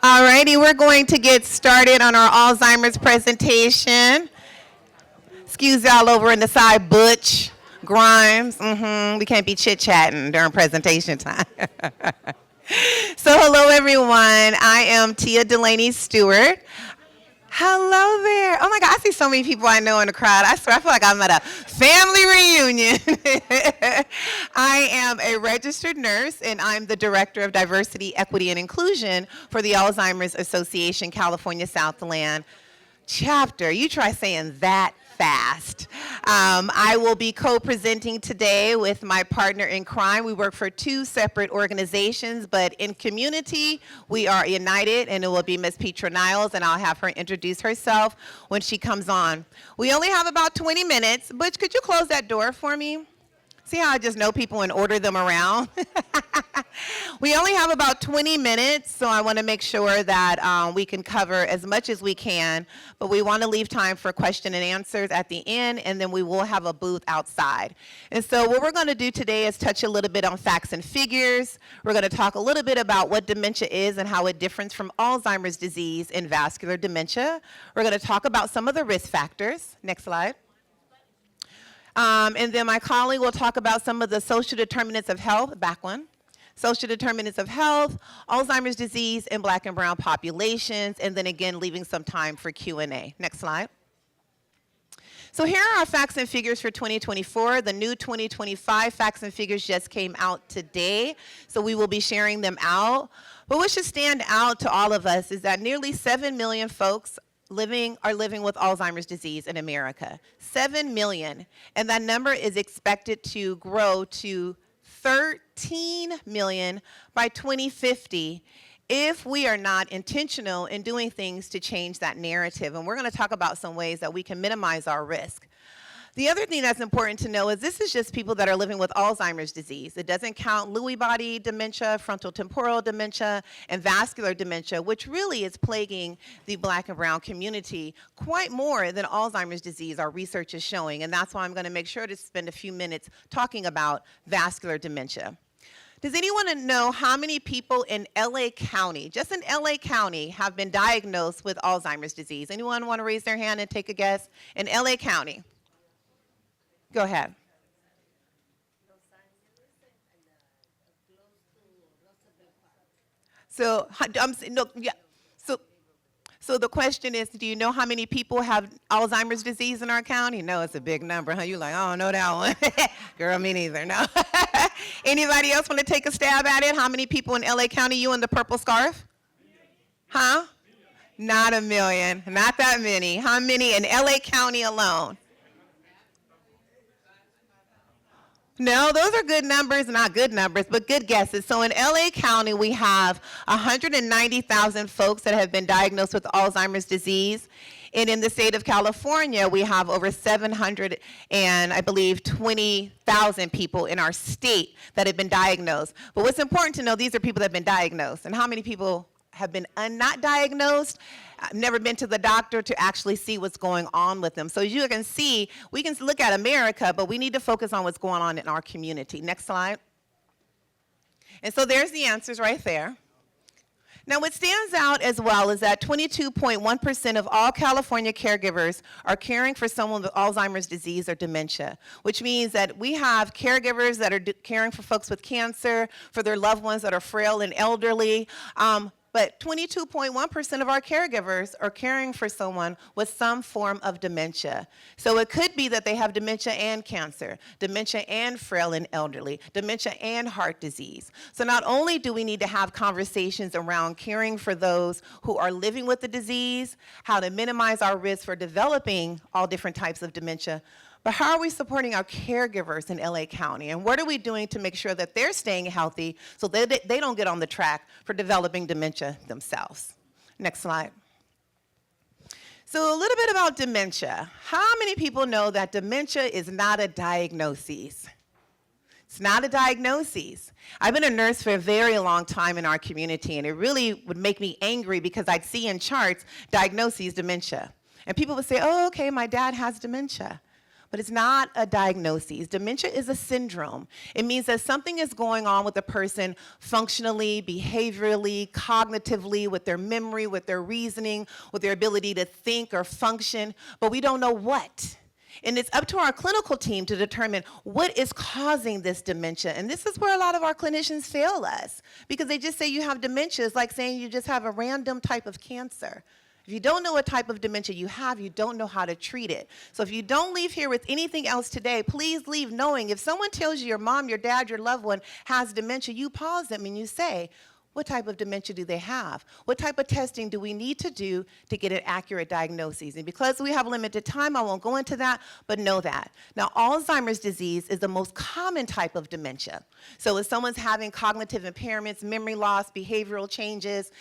Alrighty, we're going to get started on our Alzheimer's presentation. Excuse y'all over in the side, Butch, Grimes. We can't be chit-chatting during presentation time. So hello everyone, I am Tia Delaney Stewart. Hello there. Oh my God, I see so many people I know in the crowd. I swear, I feel like I'm at a family reunion. I am a registered nurse, and I'm the Director of Diversity, Equity, and Inclusion for the Alzheimer's Association California Southland chapter. You try saying that fast. I will be co-presenting today with my partner in crime. We work for two separate organizations, but in community, we are united, and it will be Ms. Petra Niles, and I'll have her introduce herself when she comes on. We only have about 20 minutes. Butch, could you close that door for me? See how I just know people and order them around? We only have about 20 minutes, so I want to make sure that we can cover as much as we can, but we want to leave time for question and answers at the end, and then we will have a booth outside. And so what we're going to do today is touch a little bit on facts and figures. We're going to talk a little bit about what dementia is and how it differs from Alzheimer's disease and vascular dementia. We're going to talk about some of the risk factors. Next slide. And then my colleague will talk about some of the social determinants of health, back one, social determinants of health, Alzheimer's disease in Black and brown populations, and then again leaving some time for Q&A. Next slide. So here are our facts and figures for 2024. The new 2025 facts and figures just came out today, so we will be sharing them out. But what should stand out to all of us is that nearly 7 million folks are living with Alzheimer's disease in America. 7 million. And that number is expected to grow to 13 million by 2050 if we are not intentional in doing things to change that narrative. And we're going to talk about some ways that we can minimize our risk. The other thing that's important to know is this is just people that are living with Alzheimer's disease. It doesn't count Lewy body dementia, frontal temporal dementia, and vascular dementia, which really is plaguing the Black and brown community quite more than Alzheimer's disease, our research is showing. And that's why I'm going to make sure to spend a few minutes talking about vascular dementia. Does anyone know how many people in LA County, just in LA County, have been diagnosed with Alzheimer's disease? Anyone want to raise their hand and take a guess? In LA County. Go ahead. So, so the question is, do you know how many people have Alzheimer's disease in our county? No, it's a big number, huh? You're like, I don't know that one. Girl, me neither, no. Anybody else want to take a stab at it? How many people in LA County, you in the purple scarf? Huh? Not a million, not that many. How many in LA County alone? No, those are good numbers, not good numbers, but good guesses. So in LA County, we have 190,000 folks that have been diagnosed with Alzheimer's disease. And in the state of California, we have over 700 and I believe 20,000 people in our state that have been diagnosed. But what's important to know, these are people that have been diagnosed. And how many people have been not diagnosed? I've never been to the doctor to actually see what's going on with them. So as you can see, we can look at America, but we need to focus on what's going on in our community. Next slide. And so there's the answers right there. Now what stands out as well is that 22.1% of all California caregivers are caring for someone with Alzheimer's disease or dementia, which means that we have caregivers that are caring for folks with cancer, for their loved ones that are frail and elderly, but 22.1% of our caregivers are caring for someone with some form of dementia. So it could be that they have dementia and cancer, dementia and frail and elderly, dementia and heart disease. So not only do we need to have conversations around caring for those who are living with the disease, how to minimize our risk for developing all different types of dementia, but how are we supporting our caregivers in LA County? And what are we doing to make sure that they're staying healthy so they don't get on the track for developing dementia themselves? Next slide. So a little bit about dementia. How many people know that dementia is not a diagnosis? It's not a diagnosis. I've been a nurse for a very long time in our community, and it really would make me angry because I'd see in charts diagnoses dementia. And people would say, oh, okay, my dad has dementia. but it's not a diagnosis. Dementia is a syndrome. It means that something is going on with the person functionally, behaviorally, cognitively, with their memory, with their reasoning, with their ability to think or function, but we don't know what. And it's up to our clinical team to determine what is causing this dementia. And this is where a lot of our clinicians fail us, because they just say you have dementia. It's like saying you just have a random type of cancer. If you don't know what type of dementia you have, you don't know how to treat it. So if you don't leave here with anything else today, please leave knowing if someone tells you your mom, your dad, your loved one has dementia, you pause them and you say, what type of dementia do they have? What type of testing do we need to do to get an accurate diagnosis? And because we have limited time, I won't go into that, but know that. Now, Alzheimer's disease is the most common type of dementia. So if someone's having cognitive impairments, memory loss, behavioral changes,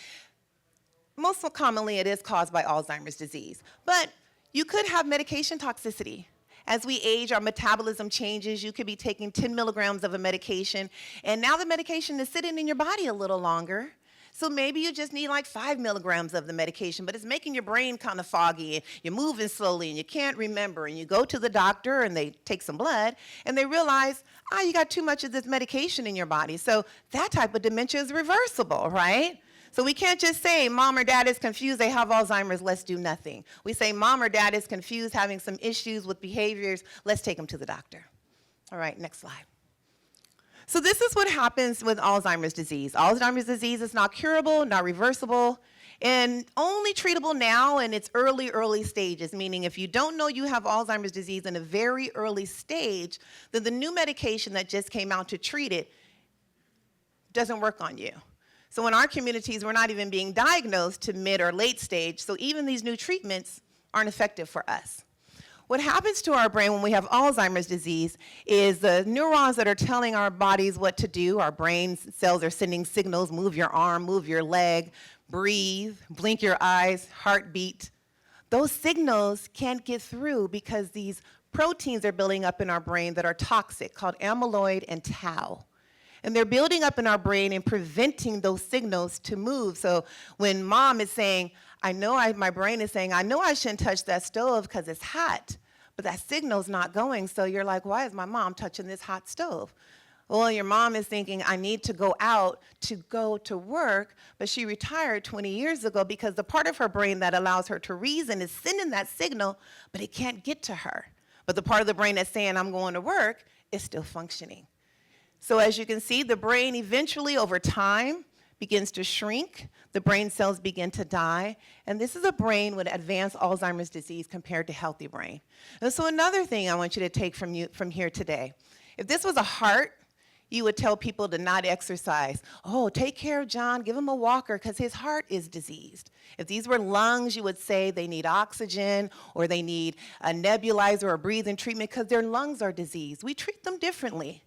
most commonly it is caused by Alzheimer's disease. But you could have medication toxicity. As we age, our metabolism changes. You could be taking 10 milligrams of a medication, and now the medication is sitting in your body a little longer. So maybe you just need like 5 milligrams of the medication, but it's making your brain kind of foggy, and you're moving slowly, and you can't remember. And you go to the doctor, and they take some blood, and they realize, you got too much of this medication in your body. So that type of dementia is reversible, right? So we can't just say, mom or dad is confused, they have Alzheimer's, let's do nothing. We say, mom or dad is confused, having some issues with behaviors, let's take them to the doctor. All right, next slide. So this is what happens with Alzheimer's disease. Alzheimer's disease is not curable, not reversible, and only treatable now in its early stages, meaning if you don't know you have Alzheimer's disease in a very early stage, then the new medication that just came out to treat it doesn't work on you. So in our communities, we're not even being diagnosed to mid or late stage, so even these new treatments aren't effective for us. What happens to our brain when we have Alzheimer's disease is the neurons that are telling our bodies what to do, our brain cells are sending signals, move your arm, move your leg, breathe, blink your eyes, heartbeat. Those signals can't get through because these proteins are building up in our brain that are toxic, called amyloid and tau. And they're building up in our brain and preventing those signals to move. So when mom is saying, my brain is saying, I know I shouldn't touch that stove because it's hot, but that signal's not going. So you're like, why is my mom touching this hot stove? Well, your mom is thinking, I need to go out to go to work, but she retired 20 years ago because the part of her brain that allows her to reason is sending that signal, but it can't get to her. But the part of the brain that's saying, I'm going to work, is still functioning. So as you can see, the brain eventually, over time, begins to shrink. The brain cells begin to die. And this is a brain with advanced Alzheimer's disease compared to healthy brain. And so another thing I want you to take from here today, if this was a heart, you would tell people to not exercise. Oh, take care of John, give him a walker because his heart is diseased. If these were lungs, you would say they need oxygen or they need a nebulizer or breathing treatment because their lungs are diseased. We treat them differently.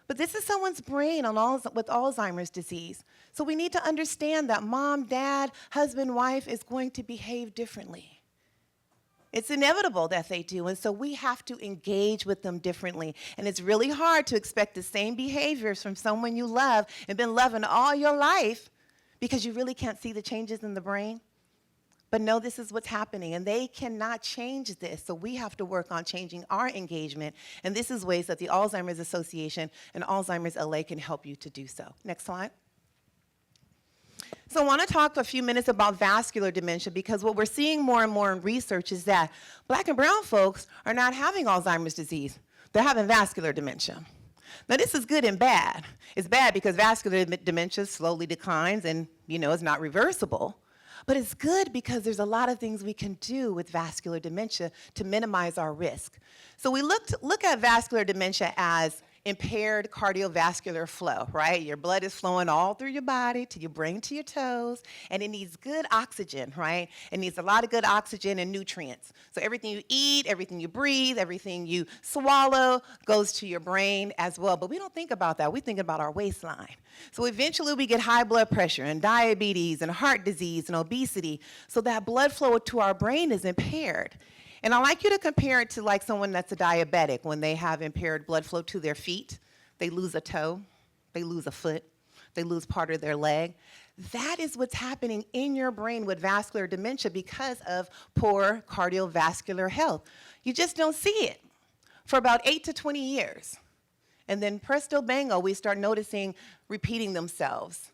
But this is someone's brain with Alzheimer's disease. So we need to understand that mom, dad, husband, wife is going to behave differently. It's inevitable that they do, and so we have to engage with them differently. And it's really hard to expect the same behaviors from someone you love and been loving all your life because you really can't see the changes in the brain. But no, this is what's happening, and they cannot change this, so we have to work on changing our engagement, and this is ways that the Alzheimer's Association and Alzheimer's LA can help you to do so. Next slide. So I want to talk a few minutes about vascular dementia because what we're seeing more and more in research is that Black and brown folks are not having Alzheimer's disease. They're having vascular dementia. Now this is good and bad. It's bad because vascular dementia slowly declines and, is not reversible. But it's good because there's a lot of things we can do with vascular dementia to minimize our risk. So we look at vascular dementia as impaired cardiovascular flow, right? Your blood is flowing all through your body, to your brain, to your toes, and it needs good oxygen, right? It needs a lot of good oxygen and nutrients. So everything you eat, everything you breathe, everything you swallow goes to your brain as well. But we don't think about that. We think about our waistline. So eventually we get high blood pressure and diabetes and heart disease and obesity. So that blood flow to our brain is impaired. And I like you to compare it to like someone that's a diabetic when they have impaired blood flow to their feet. They lose a toe, they lose a foot, they lose part of their leg. That is what's happening in your brain with vascular dementia because of poor cardiovascular health. You just don't see it. for about 8 to 20 years. And then presto bango, we start noticing repeating themselves,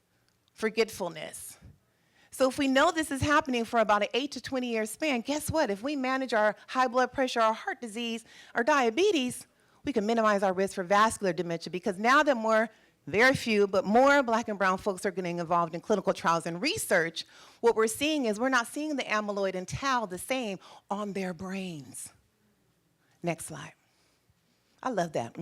forgetfulness. So if we know this is happening for about an 8 to 20 year span, guess what? If we manage our high blood pressure, our heart disease, our diabetes, we can minimize our risk for vascular dementia, because now that very few, but more Black and brown folks are getting involved in clinical trials and research, what we're seeing is we're not seeing the amyloid and tau the same on their brains. Next slide. I love that.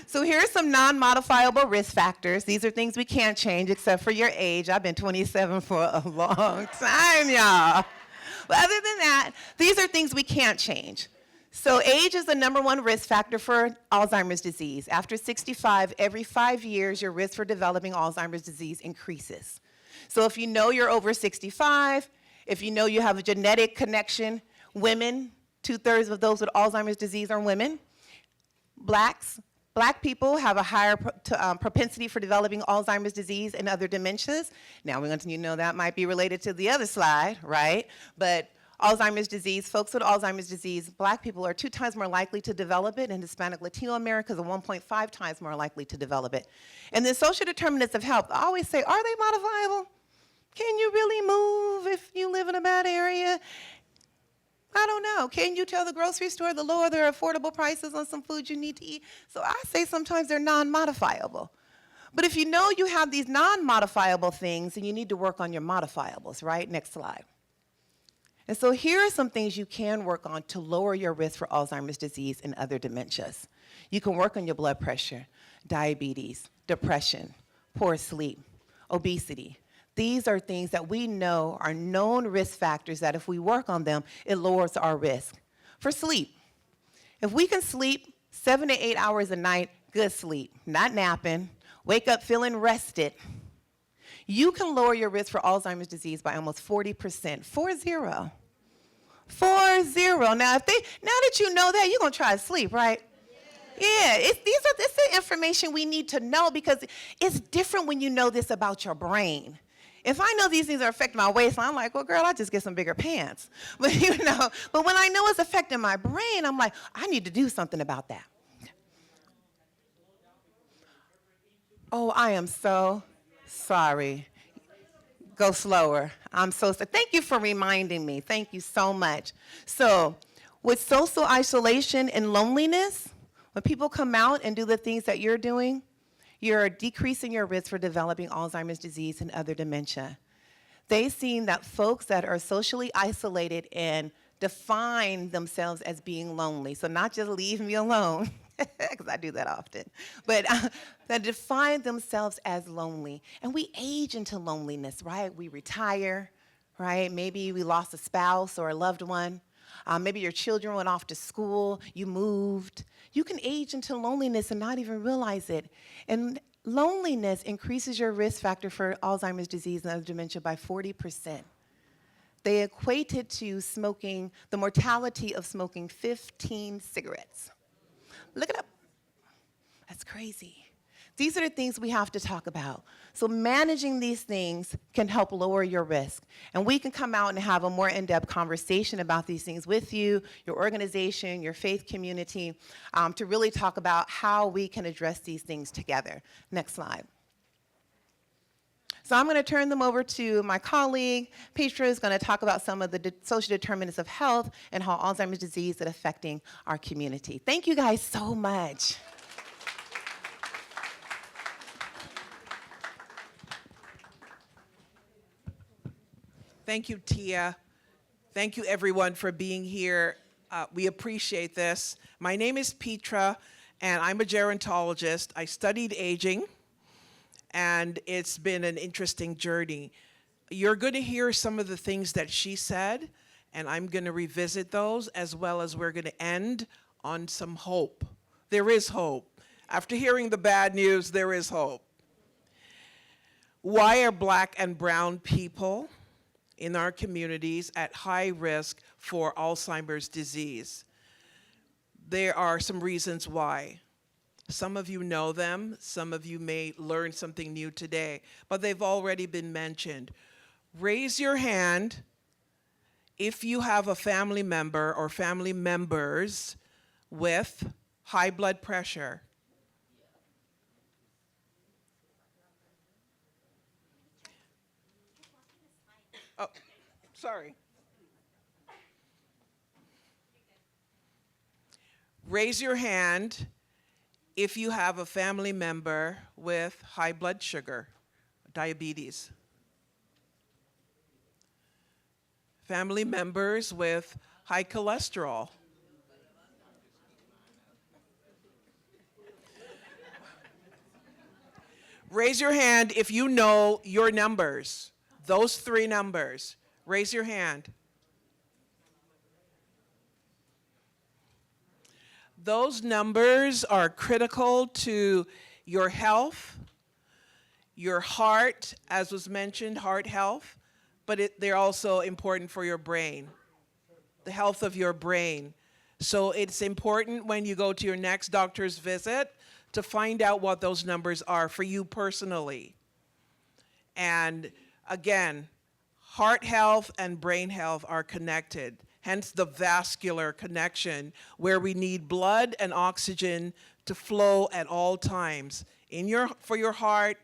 So here are some non-modifiable risk factors. These are things we can't change except for your age. I've been 27 for a long time, y'all. But other than that, these are things we can't change. So age is the #1 risk factor for Alzheimer's disease. After 65, every 5 years, your risk for developing Alzheimer's disease increases. So if you know you're over 65, if you know you have a genetic connection, women, 2/3 of those with Alzheimer's disease are women. Black people have a higher propensity for developing Alzheimer's disease and other dementias. Now, you know that might be related to the other slide, right? But Alzheimer's disease, folks with Alzheimer's disease, Black people are 2 times more likely to develop it, and Hispanic Latino Americans are 1.5 times more likely to develop it. And the social determinants of health, I always say, are they modifiable? Can you really move if you live in a bad area? I don't know. Can you tell the grocery store to lower their affordable prices on some food you need to eat? So I say sometimes they're non-modifiable. But if you know you have these non-modifiable things, then you need to work on your modifiables, right? Next slide. And so here are some things you can work on to lower your risk for Alzheimer's disease and other dementias. You can work on your blood pressure, diabetes, depression, poor sleep, obesity. These are things that we know are known risk factors that if we work on them, it lowers our risk. For sleep, if we can sleep 7 to 8 hours a night, good sleep, not napping, wake up feeling rested, you can lower your risk for Alzheimer's disease by almost 40%, 40. 40. Now that you know that, you're gonna try to sleep, right? Yeah, it's the information we need to know, because it's different when you know this about your brain. If I know these things are affecting my waistline, I'm like, well, girl, I'll just get some bigger pants. But but when I know it's affecting my brain, I'm like, I need to do something about that. Oh, I am so sorry. Go slower. I'm so sorry. Thank you for reminding me. Thank you so much. So with social isolation and loneliness, when people come out and do the things that you're doing, you're decreasing your risk for developing Alzheimer's disease and other dementia. They've seen that folks that are socially isolated and define themselves as being lonely, so not just leave me alone, because I do that often, but that define themselves as lonely. And we age into loneliness, right? We retire, right? Maybe we lost a spouse or a loved one. Maybe your children went off to school, you moved. You can age into loneliness and not even realize it. And loneliness increases your risk factor for Alzheimer's disease and other dementia by 40%. They equate it to smoking, the mortality of smoking 15 cigarettes. Look it up. That's crazy. These are the things we have to talk about. So managing these things can help lower your risk. And we can come out and have a more in-depth conversation about these things with you, your organization, your faith community, to really talk about how we can address these things together. Next slide. So I'm going to turn them over to my colleague. Petra is going to talk about some of the social determinants of health and how Alzheimer's disease is affecting our community. Thank you guys so much. Thank you, Tia. Thank you, everyone, for being here. We appreciate this. My name is Petra, and I'm a gerontologist. I studied aging, and it's been an interesting journey. You're going to hear some of the things that she said, and I'm going to revisit those, as well as we're going to end on some hope. There is hope. After hearing the bad news, there is hope. Why are Black and brown people in our communities at high risk for Alzheimer's disease? There are some reasons why. Some of you know them, some of you may learn something new today, but they've already been mentioned. Raise your hand if you have a family member or family members with high blood pressure. Oh, sorry. Raise your hand if you have a family member with high blood sugar, diabetes. Family members with high cholesterol. Raise your hand if you know your numbers, those three numbers. Raise your hand. Those numbers are critical to your health, your heart, as was mentioned, heart health, but they're also important for your brain, the health of your brain. So it's important when you go to your next doctor's visit to find out what those numbers are for you personally. And again, heart health and brain health are connected, hence the vascular connection where we need blood and oxygen to flow at all times for your heart,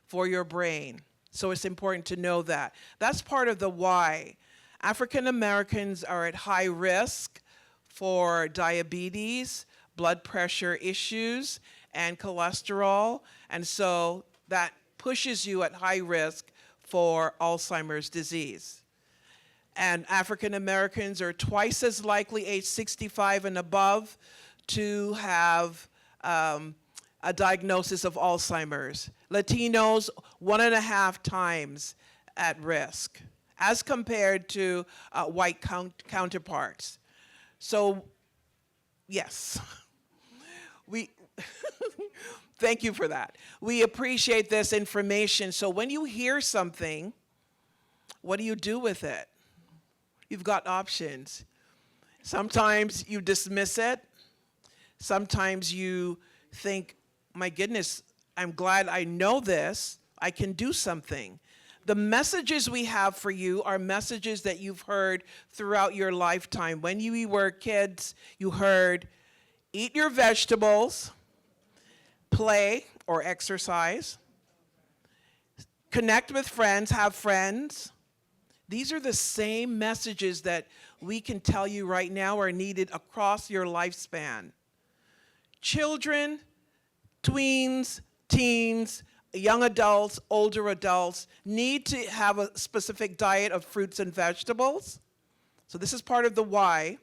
for your brain. So it's important to know that. That's part of the why. African Americans are at high risk for diabetes, blood pressure issues, and cholesterol. And so that pushes you at high risk for Alzheimer's disease. And African Americans are twice as likely, age 65 and above, to have a diagnosis of Alzheimer's. Latinos, 1.5 times at risk, as compared to white counterparts. So, yes, we thank you for that. We appreciate this information. So when you hear something, what do you do with it? You've got options. Sometimes you dismiss it. Sometimes you think, my goodness, I'm glad I know this. I can do something. The messages we have for you are messages that you've heard throughout your lifetime. When you were kids, you heard, eat your vegetables, play or exercise, connect with friends, have friends. These are the same messages that we can tell you right now are needed across your lifespan. Children, tweens, teens, young adults, older adults need to have a specific diet of fruits and vegetables. So this is part of the why.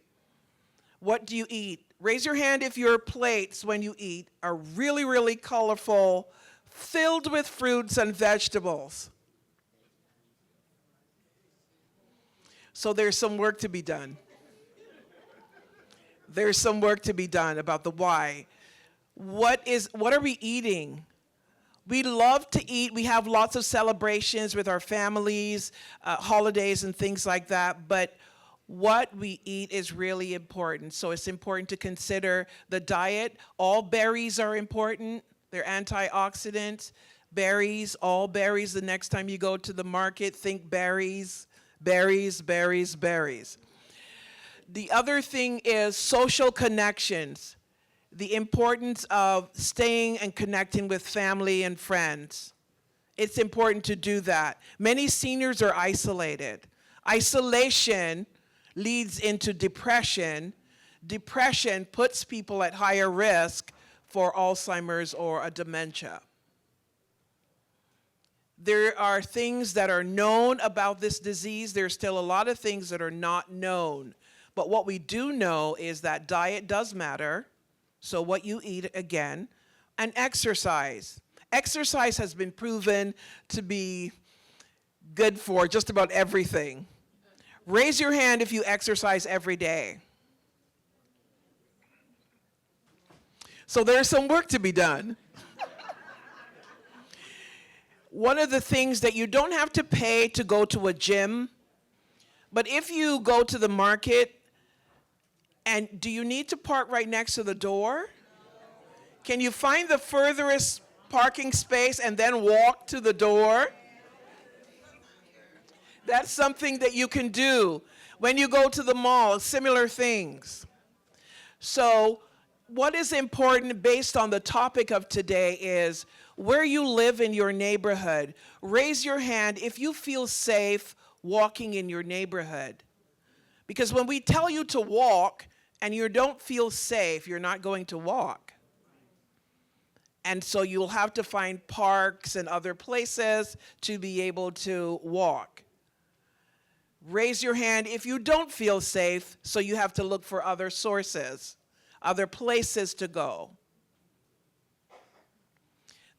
What do you eat? Raise your hand if your plates when you eat are really, really colorful, filled with fruits and vegetables. So there's some work to be done. There's some work to be done about the why. What are we eating? We love to eat. We have lots of celebrations with our families, holidays and things like that, but what we eat is really important. So it's important to consider the diet. All berries are important. They're antioxidants. Berries, all berries. The next time you go to the market, think berries, berries, berries, berries. The other thing is social connections. The importance of staying and connecting with family and friends. It's important to do that. Many seniors are isolated. Isolation leads into depression. Depression puts people at higher risk for Alzheimer's or a dementia. There are things that are known about this disease. There's still a lot of things that are not known. But what we do know is that diet does matter. So what you eat, again, and exercise. Exercise has been proven to be good for just about everything. Raise your hand if you exercise every day. So there's some work to be done. One of the things that you don't have to pay to go to a gym, but if you go to the market, and do you need to park right next to the door? Can you find the furthest parking space and then walk to the door? That's something that you can do. When you go to the mall, similar things. So what is important based on the topic of today is where you live in your neighborhood. Raise your hand if you feel safe walking in your neighborhood. Because when we tell you to walk and you don't feel safe, you're not going to walk. And so you'll have to find parks and other places to be able to walk. Raise your hand if you don't feel safe, so you have to look for other sources, other places to go.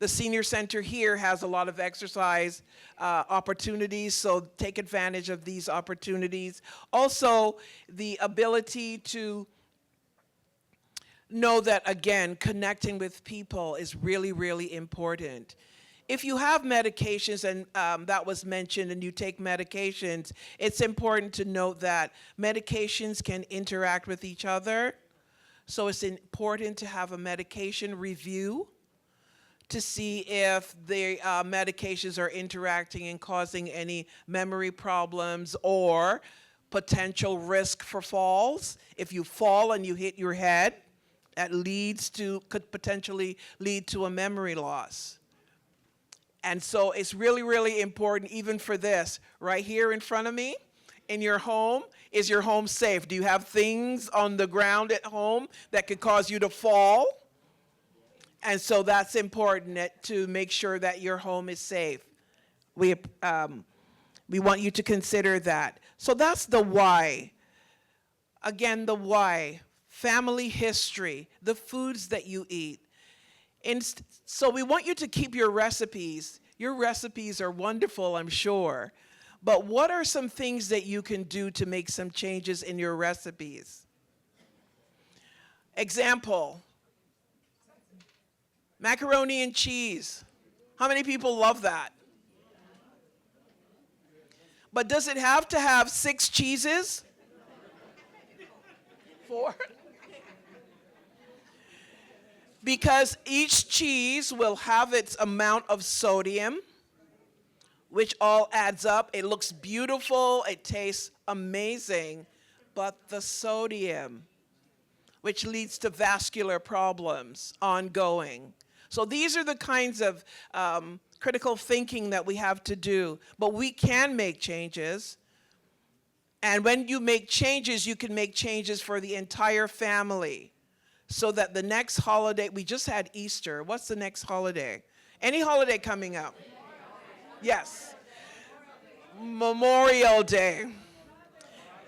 The senior center here has a lot of exercise opportunities, so take advantage of these opportunities. Also, the ability to know that, again, connecting with people is really, really important. If you have medications, and that was mentioned, and you take medications, it's important to note that medications can interact with each other. So it's important to have a medication review to see if the medications are interacting and causing any memory problems or potential risk for falls. If you fall and you hit your head, that could potentially lead to a memory loss. And so it's really, really important even for this. Right here in front of me, in your home, is your home safe? Do you have things on the ground at home that could cause you to fall? And so that's important to make sure that your home is safe. We want you to consider that. So that's the why. Again, the why. Family history, the foods that you eat. So we want you to keep your recipes. Your recipes are wonderful, I'm sure. But what are some things that you can do to make some changes in your recipes? Example, macaroni and cheese. How many people love that? But does it have to have 6 cheeses? 4? Because each cheese will have its amount of sodium, which all adds up. It looks beautiful, it tastes amazing, but the sodium, which leads to vascular problems ongoing. So these are the kinds of critical thinking that we have to do, but we can make changes. And when you make changes, you can make changes for the entire family. So that the next holiday, we just had Easter. What's the next holiday? Any holiday coming up? Yes. Memorial Day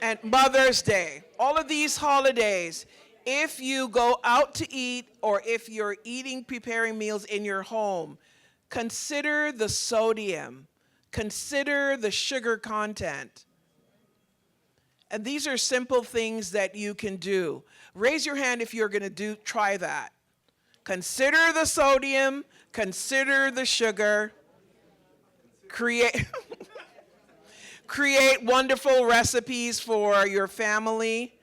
and Mother's Day. All of these holidays, if you go out to eat or if you're preparing meals in your home, consider the sodium, consider the sugar content. And these are simple things that you can do. Raise your hand if you're going to try that. Consider the sodium, consider the sugar, create wonderful recipes for your family.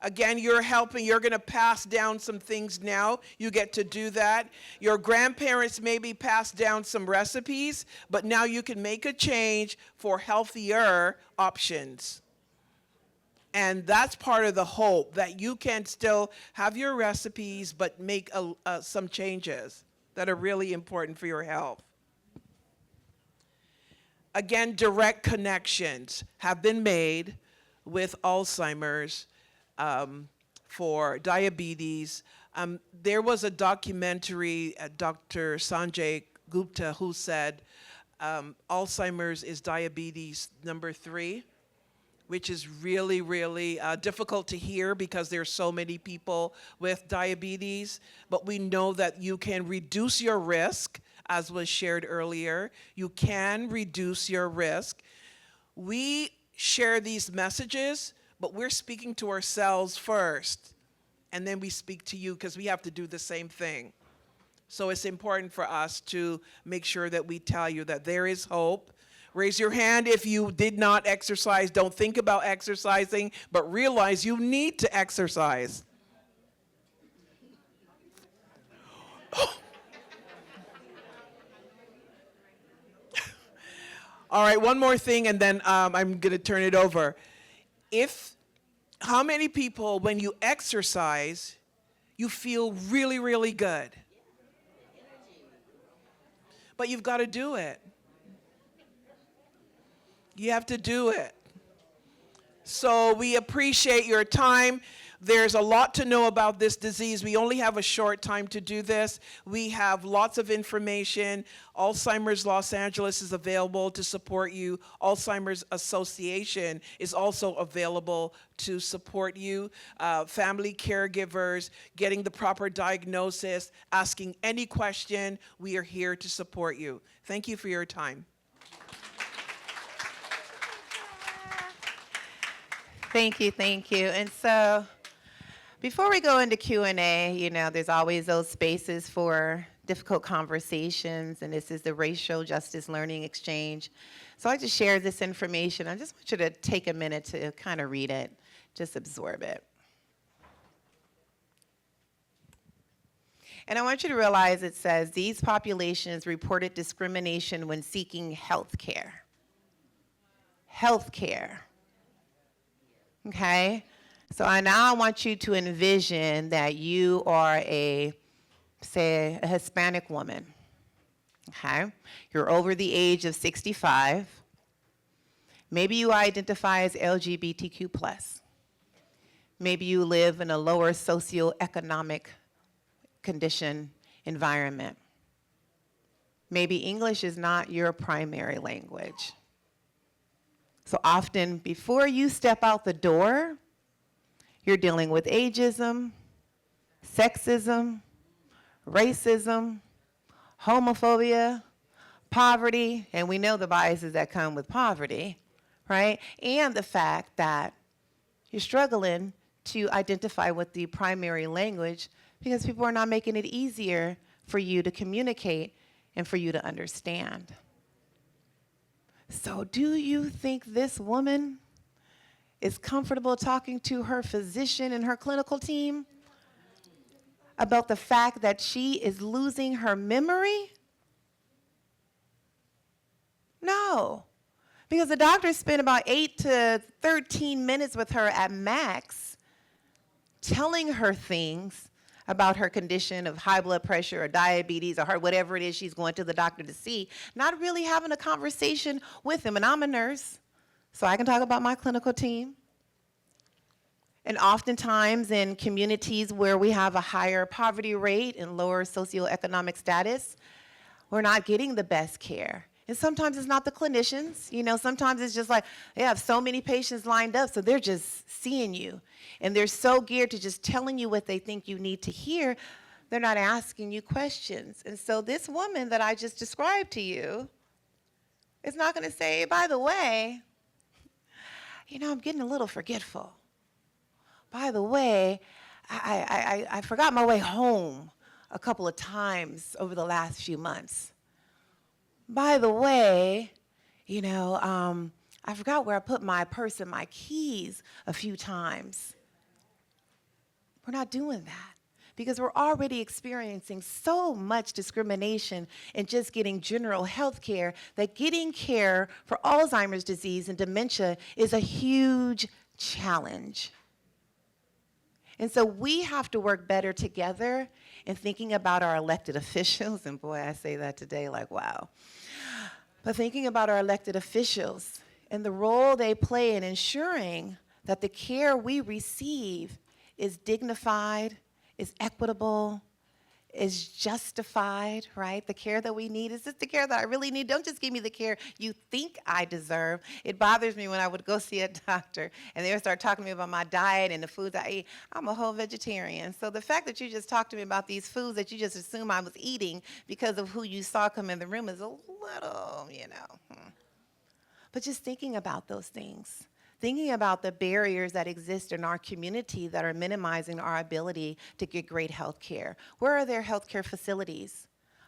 Again, you're going to pass down some things now. You get to do that. Your grandparents maybe passed down some recipes, but now you can make a change for healthier options. And that's part of the hope, that you can still have your recipes, but make some changes that are really important for your health. Again, direct connections have been made with Alzheimer's for diabetes. There was a documentary, Dr. Sanjay Gupta, who said Alzheimer's is diabetes number 3. Which is really, really difficult to hear because there's so many people with diabetes. But we know that you can reduce your risk, as was shared earlier. You can reduce your risk. We share these messages, but we're speaking to ourselves first. And then we speak to you because we have to do the same thing. So it's important for us to make sure that we tell you that there is hope. Raise your hand if you did not exercise. Don't think about exercising, but realize you need to exercise. All right, one more thing, and then I'm going to turn it over. How many people, when you exercise, you feel really, really good? But you've got to do it. You have to do it. So we appreciate your time. There's a lot to know about this disease. We only have a short time to do this. We have lots of information. Alzheimer's Los Angeles is available to support you. Alzheimer's Association is also available to support you. Family caregivers, getting the proper diagnosis, asking any question, we are here to support you. Thank you for your time. Thank you, thank you. And so before we go into Q&A, there's always those spaces for difficult conversations, and this is the Racial Justice Learning Exchange. So I just share this information. I just want you to take a minute to kind of read it, just absorb it. And I want you to realize it says, these populations reported discrimination when seeking health care. Health care. Okay? So now I want you to envision that you are say, a Hispanic woman. Okay? You're over the age of 65. Maybe you identify as LGBTQ+. Maybe you live in a lower socioeconomic condition environment. Maybe English is not your primary language. So often, before you step out the door, you're dealing with ageism, sexism, racism, homophobia, poverty, and we know the biases that come with poverty, right? And the fact that you're struggling to identify with the primary language because people are not making it easier for you to communicate and for you to understand. So do you think this woman is comfortable talking to her physician and her clinical team about the fact that she is losing her memory? No, because the doctors spent about 8 to 13 minutes with her at max, telling her things about her condition of high blood pressure or diabetes or whatever it is she's going to the doctor to see, not really having a conversation with him. And I'm a nurse, so I can talk about my clinical team. And oftentimes in communities where we have a higher poverty rate and lower socioeconomic status, we're not getting the best care. And sometimes it's not the clinicians, sometimes it's just like they have so many patients lined up, so they're just seeing you. And they're so geared to just telling you what they think you need to hear, they're not asking you questions. And so this woman that I just described to you is not gonna say, by the way, I'm getting a little forgetful. By the way, I forgot my way home a couple of times over the last few months. By the way, I forgot where I put my purse and my keys a few times. We're not doing that because we're already experiencing so much discrimination in just getting general health care that getting care for Alzheimer's disease and dementia is a huge challenge. And so we have to work better together in thinking about our elected officials, and boy, I say that today like, wow. But thinking about our elected officials and the role they play in ensuring that the care we receive is dignified, is equitable, is justified, right? The care that we need, is this the care that I really need? Don't just give me the care you think I deserve. It bothers me when I would go see a doctor and they would start talking to me about my diet and the foods I eat. I'm a whole vegetarian. So the fact that you just talked to me about these foods that you just assume I was eating because of who you saw come in the room is a little, But just thinking about those things. Thinking about the barriers that exist in our community that are minimizing our ability to get great health care. Where are there health care facilities?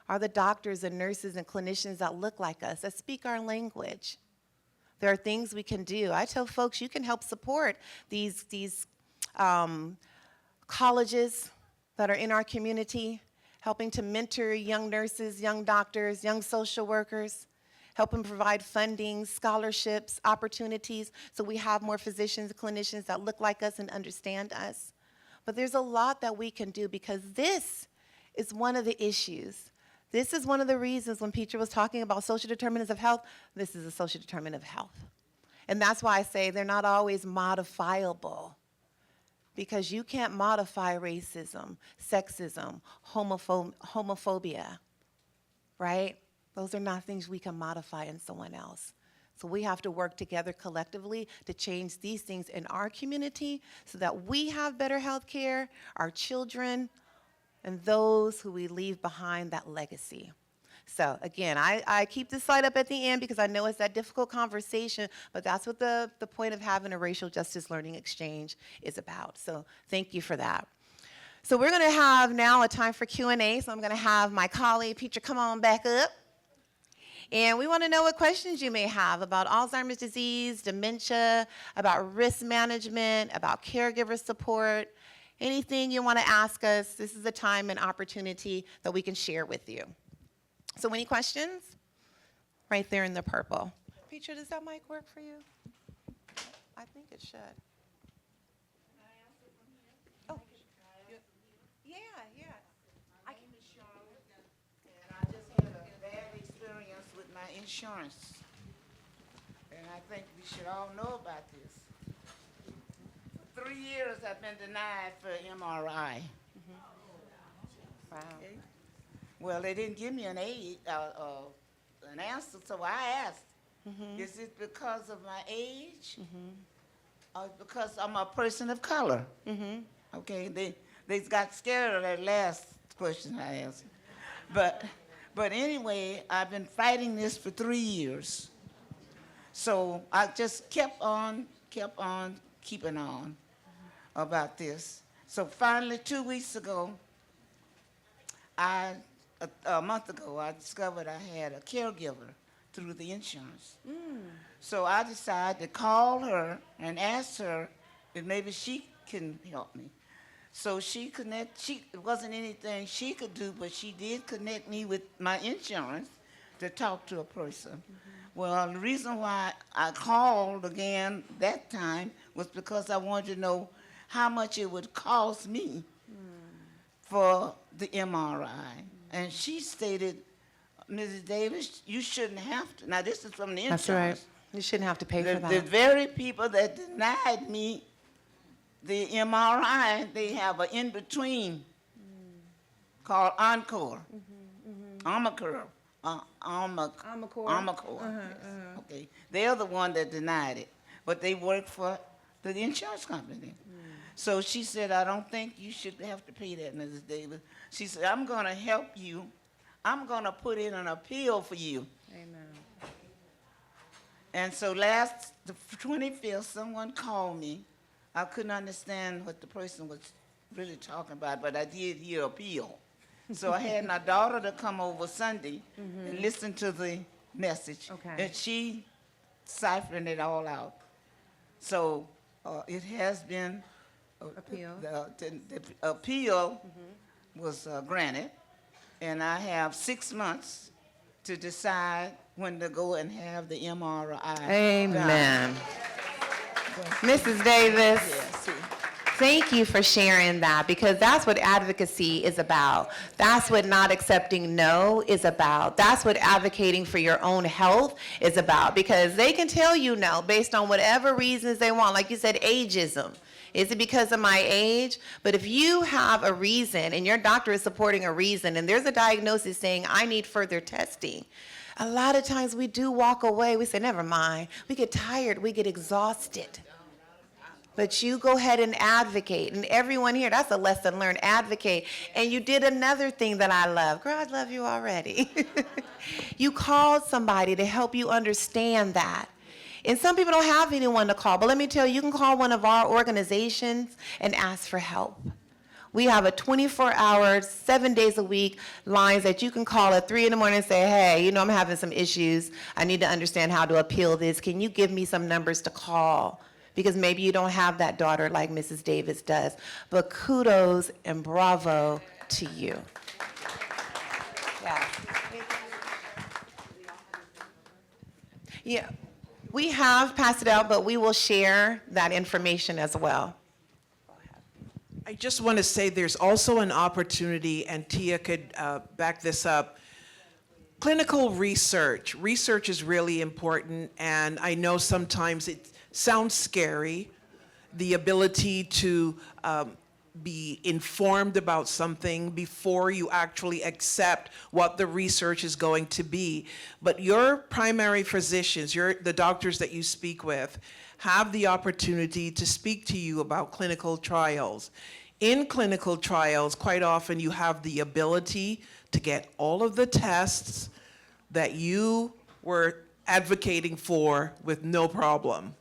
Are the doctors and nurses and clinicians that look like us, that speak our language? There are things we can do. I tell folks you can help support these colleges that are in our community, helping to mentor young nurses, young doctors, young social workers, helping provide funding, scholarships, opportunities, so we have more physicians, clinicians that look like us and understand us. But there's a lot that we can do because this is one of the issues. This is one of the reasons when Peter was talking about social determinants of health, this is a social determinant of health. And that's why I say they're not always modifiable, because you can't modify racism, sexism, homophobia, right? Those are not things we can modify in someone else. So we have to work together collectively to change these things in our community so that we have better health care, our children, and those who we leave behind, that legacy. So again, I keep this slide up at the end because I know it's that difficult conversation, but that's what the point of having a racial justice learning exchange is about. So thank you for that. So we're gonna have now a time for Q&A. So I'm gonna have my colleague, Peter, come on back up. And we wanna know what questions you may have about Alzheimer's disease, dementia, about risk management, about caregiver support, anything you wanna ask us. This is a time and opportunity that we can share with you. So any questions? Right there in the purple. Peter, does that mic work for you? I think it should. Oh, yeah. My name is Charlotte, and I just had a bad experience with my insurance. And I think we should all know about this. For 3 years, I've been denied for MRI. Wow. Okay. Well, they didn't give me an answer, so I asked, is it because of my age? Or because I'm a person of color? Okay, they got scared of that last question I asked. But anyway, I've been fighting this for 3 years. So I just kept on keeping on about this. So finally, 2 weeks ago, a month ago, I discovered I had a caregiver through the insurance. So I decided to call her and ask her if maybe she can help me. So it wasn't anything she could do, but she did connect me with my insurance to talk to a person. Well, the reason why I called again that time was because I wanted to know how much it would cost me for the MRI. And she stated, Mrs. Davis, you shouldn't have to. Now, this is from the insurance. That's right. You shouldn't have to pay for that. The very people that denied me the MRI, they have an in-between called Encore. Armacore. Okay. They're the one that denied it. But they work for the insurance company. So she said, I don't think you should have to pay that, Mrs. Davis. She said, I'm going to help you. I'm going to put in an appeal for you. Amen. And so the 25th, someone called me. I couldn't understand what the person was really talking about, but I did hear appeal. So I had my daughter to come over Sunday and listen to the message. Okay. And she ciphered it all out. So it has been Appeal. The appeal was granted, and I have 6 months to decide when to go and have the MRI. Amen. Mrs. Davis, Yes. thank you for sharing that, because that's what advocacy is about. That's what not accepting no is about. That's what advocating for your own health is about, because they can tell you no based on whatever reasons they want. Like you said, ageism. Is it because of my age? But if you have a reason and your doctor is supporting a reason and there's a diagnosis saying I need further testing, a lot of times we do walk away. We say, never mind. We get tired. We get exhausted. But you go ahead and advocate. And everyone here, that's a lesson learned, advocate. And you did another thing that I love. Girl, I love you already. You called somebody to help you understand that. And some people don't have anyone to call, but let me tell you, you can call one of our organizations and ask for help. We have a 24-hour, 7 days a week lines that you can call at 3 in the morning and say, hey, you know, I'm having some issues. I need to understand how to appeal this. Can you give me some numbers to call? Because maybe you don't have that daughter like Mrs. Davis does. But kudos and bravo to you. Yeah. Yeah, we have passed it out, but we will share that information as well. I just want to say there's also an opportunity, and Tia could back this up. Clinical research. Research is really important, and I know sometimes it sounds scary, the ability to be informed about something before you actually accept what the research is going to be. But your primary physicians, the doctors that you speak with, have the opportunity to speak to you about clinical trials. In clinical trials, quite often you have the ability to get all of the tests that you were advocating for with no problem.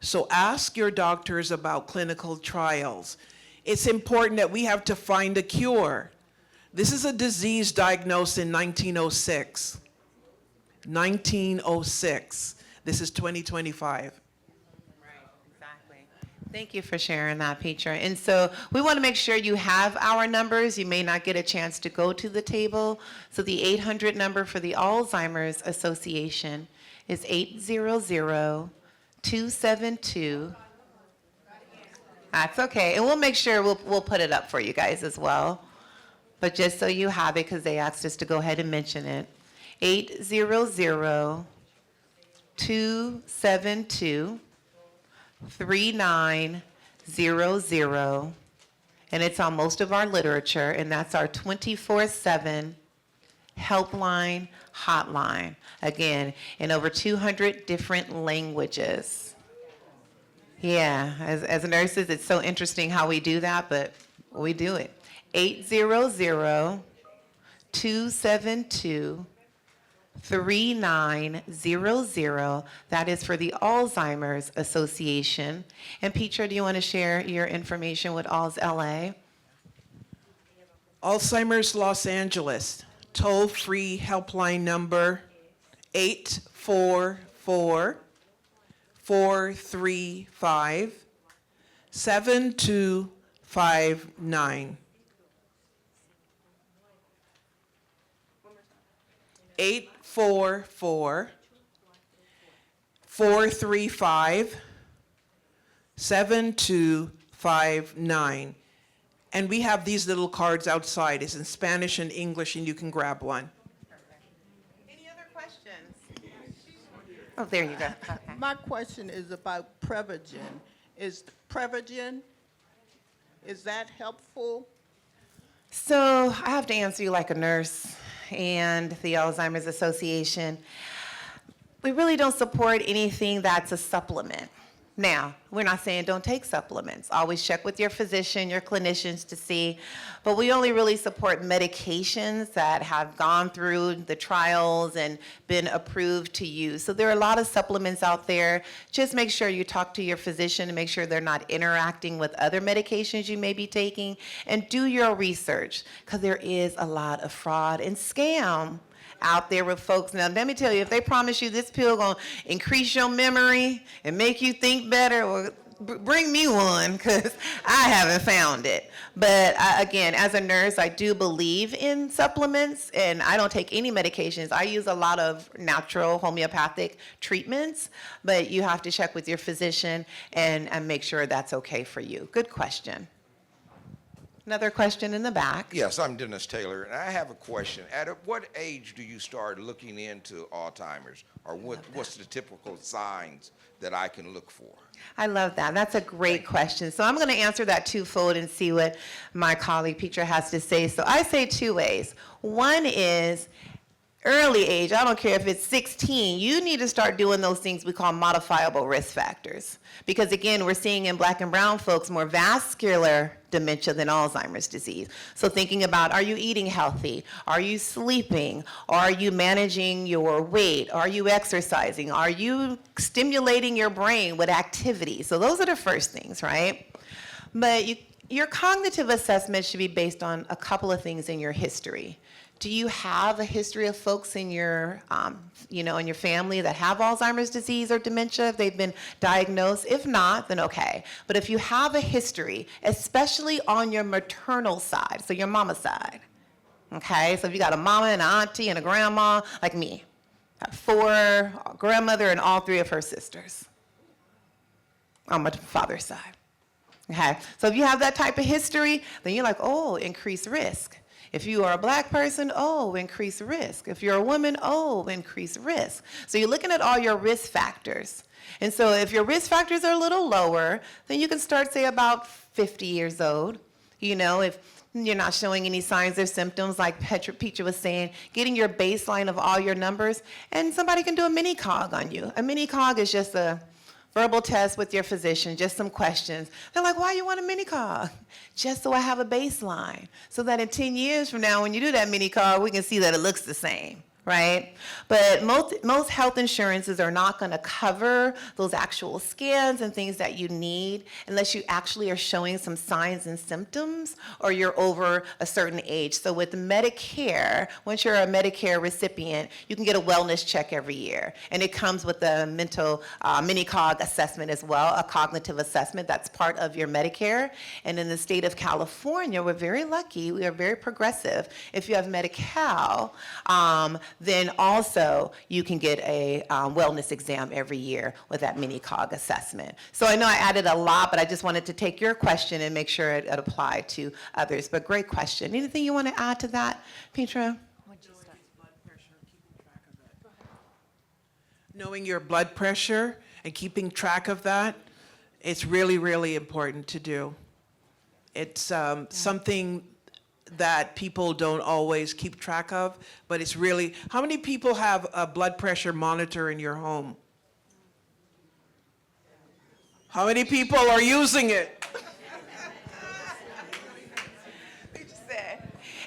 So ask your doctors about clinical trials. It's important that we have to find a cure. This is a disease diagnosed in 1906. 1906. This is 2025. Thank you for sharing that, Petra. And so we want to make sure you have our numbers. You may not get a chance to go to the table. So the 800 number for the Alzheimer's Association is 800-272. That's okay. And we'll make sure we'll put it up for you guys as well. But just so you have it, because they asked us to go ahead and mention it. 800-272. 3900, and it's on most of our literature, and that's our 24/7 helpline hotline. Again, in over 200 different languages. Yeah, as nurses, it's so interesting how we do that, but we do it. 800-272. 3900. That is for the Alzheimer's Association. And Petra, do you want to share your information with Alz LA? Alzheimer's Los Angeles, toll-free helpline number 844-435-7259. 844-435-7259. And we have these little cards outside. It's in Spanish and English, and you can grab one. Any other questions? Oh, there you go. Okay. My question is about Prevagen. Is Prevagen, is that helpful? So I have to answer you like a nurse and the Alzheimer's Association. We really don't support anything that's a supplement. Now, we're not saying don't take supplements. Always check with your physician, your clinicians to see. But we only really support medications that have gone through the trials and been approved to use. So there are a lot of supplements out there. Just make sure you talk to your physician and make sure they're not interacting with other medications you may be taking. And do your research, because there is a lot of fraud and scam out there with folks. Now, let me tell you, if they promise you this pill gonna increase your memory and make you think better, well, bring me one, because I haven't found it. But again, as a nurse, I do believe in supplements, and I don't take any medications. I use a lot of natural homeopathic treatments, but you have to check with your physician and make sure that's okay for you. Good question. Another question in the back. Yes, I'm Dennis Taylor, and I have a question. At what age do you start looking into Alzheimer's, or what's the typical signs that I can look for? I love that. That's a great question. So I'm going to answer that twofold and see what my colleague Petra has to say. So I say two ways. One is early age. I don't care if it's 16. You need to start doing those things we call modifiable risk factors. Because again, we're seeing in Black and brown folks more vascular dementia than Alzheimer's disease. So thinking about, are you eating healthy? Are you sleeping? Are you managing your weight? Are you exercising? Are you stimulating your brain with activity? So those are the first things, right? But your cognitive assessment should be based on a couple of things in your history. Do you have a history of folks in your, in your family that have Alzheimer's disease or dementia? If they've been diagnosed? If not, then okay. But if you have a history, especially on your maternal side, so your mama's side, okay? So if you got a mama and an auntie and a grandma, like me, 4, grandmother, and all 3 of her sisters on my father's side. Okay, so if you have that type of history, then you're like, oh, increased risk. If you are a black person, oh, increased risk. If you're a woman, oh, increased risk. So you're looking at all your risk factors. And so if your risk factors are a little lower, then you can start, say, about 50 years old. You know, if you're not showing any signs or symptoms, like Petra was saying, getting your baseline of all your numbers, and somebody can do a mini cog on you. A mini cog is just a verbal test with your physician, just some questions. They're like, why you want a mini cog? Just so I have a baseline, so that in 10 years from now, when you do that mini cog, we can see that it looks the same, right? But most health insurances are not going to cover those actual scans and things that you need unless you actually are showing some signs and symptoms or you're over a certain age. So with Medicare, once you're a Medicare recipient, you can get a wellness check every year. And it comes with a mental mini-cog assessment as well, a cognitive assessment that's part of your Medicare. And in the state of California, we're very lucky. We are very progressive. If you have Medi-Cal, then also you can get a wellness exam every year with that mini-cog assessment. So I know I added a lot, but I just wanted to take your question and make sure it applied to others. But great question. Anything you want to add to that, Petra? Knowing your blood pressure and keeping track of that, it's really, really important to do. It's something that people don't always keep track of, but it's really, how many people have a blood pressure monitor in your home? How many people are using it?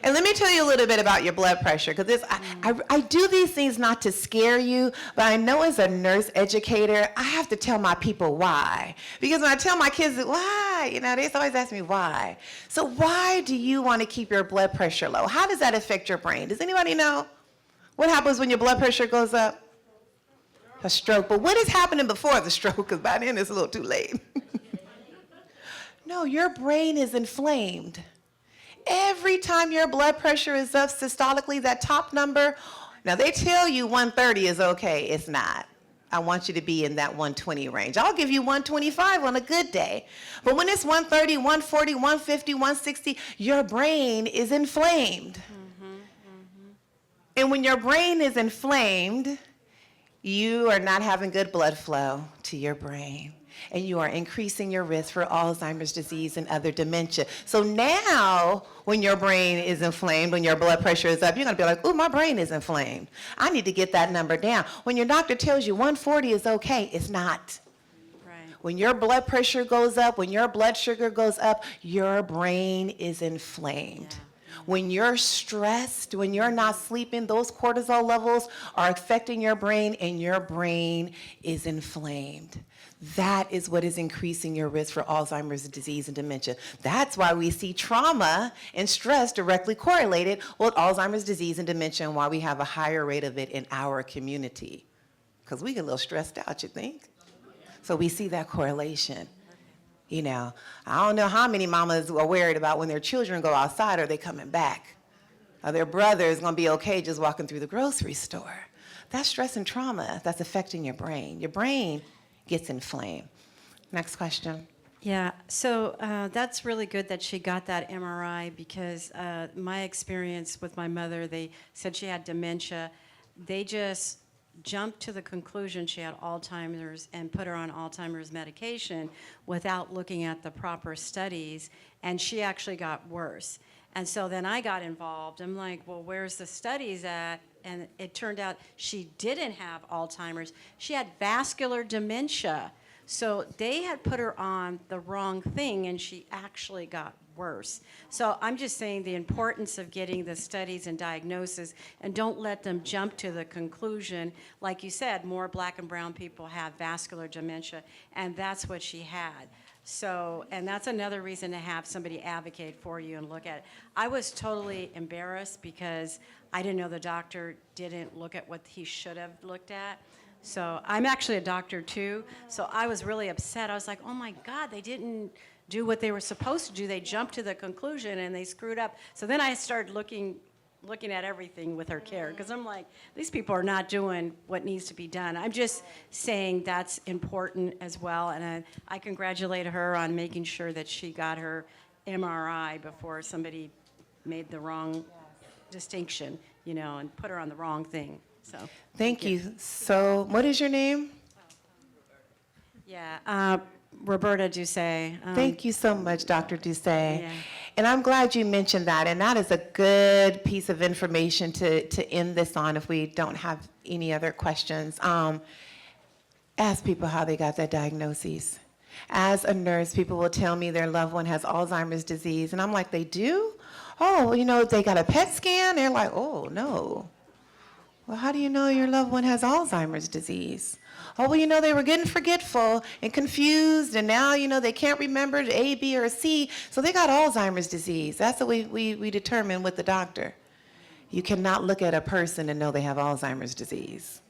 And let me tell you a little bit about your blood pressure, because I do these things not to scare you, but I know as a nurse educator, I have to tell my people why. Because when I tell my kids, why, you know, they always ask me why. So why do you want to keep your blood pressure low? How does that affect your brain? Does anybody know? What happens when your blood pressure goes up? A stroke. But what is happening before the stroke? Because by then it's a little too late. No, your brain is inflamed. Every time your blood pressure is up systolically, that top number, now they tell you 130 is okay. It's not. I want you to be in that 120 range. I'll give you 125 on a good day. But when it's 130, 140, 150, 160, your brain is inflamed. And when your brain is inflamed, you are not having good blood flow to your brain. And you are increasing your risk for Alzheimer's disease and other dementia. So now, when your brain is inflamed, when your blood pressure is up, you're going to be like, ooh, my brain is inflamed. I need to get that number down. When your doctor tells you 140 is okay, it's not. Right. When your blood pressure goes up, when your blood sugar goes up, your brain is inflamed. Yeah. When you're stressed, when you're not sleeping, those cortisol levels are affecting your brain, and your brain is inflamed. That is what is increasing your risk for Alzheimer's disease and dementia. That's why we see trauma and stress directly correlated with Alzheimer's disease and dementia, and why we have a higher rate of it in our community. Because we get a little stressed out, you think? So we see that correlation. You know, I don't know how many mamas are worried about when their children go outside, are they coming back? Are their brothers going to be okay just walking through the grocery store? That's stress and trauma that's affecting your brain. Your brain gets inflamed. Next question. Yeah, so that's really good that she got that MRI, because my experience with my mother, they said she had dementia. They just jumped to the conclusion she had Alzheimer's and put her on Alzheimer's medication without looking at the proper studies, and she actually got worse. And so then I got involved. I'm like, well, where's the studies at? And it turned out she didn't have Alzheimer's. She had vascular dementia. So they had put her on the wrong thing, and she actually got worse. So I'm just saying the importance of getting the studies and diagnosis, and don't let them jump to the conclusion. Like you said, more black and brown people have vascular dementia, and that's what she had. So, and that's another reason to have somebody advocate for you and look at it. I was totally embarrassed because I didn't know the doctor didn't look at what he should have looked at. So I'm actually a doctor too, so I was really upset. I was like, oh my God, they didn't do what they were supposed to do. They jumped to the conclusion and they screwed up. So then I started looking looking at everything with her care, because I'm like, these people are not doing what needs to be done. I'm just saying that's important as well, and I congratulate her on making sure that she got her MRI before somebody made the wrong distinction, you know, and put her on the wrong thing, so. Thank you. So, what is your name? Yeah, Roberta Doucet. Thank you so much, Dr. Doucet. Yeah. And I'm glad you mentioned that. And that is a good piece of information to end this on if we don't have any other questions. Ask people how they got their diagnoses. As a nurse, people will tell me their loved one has Alzheimer's disease. And I'm like, they do? Oh, well, you know, they got a PET scan? They're like, oh, no. Well, how do you know your loved one has Alzheimer's disease? Oh, well, you know, they were getting forgetful and confused, and now, you know, they can't remember A, B, or C, so they got Alzheimer's disease. That's what we determine with the doctor. You cannot look at a person and know they have Alzheimer's disease.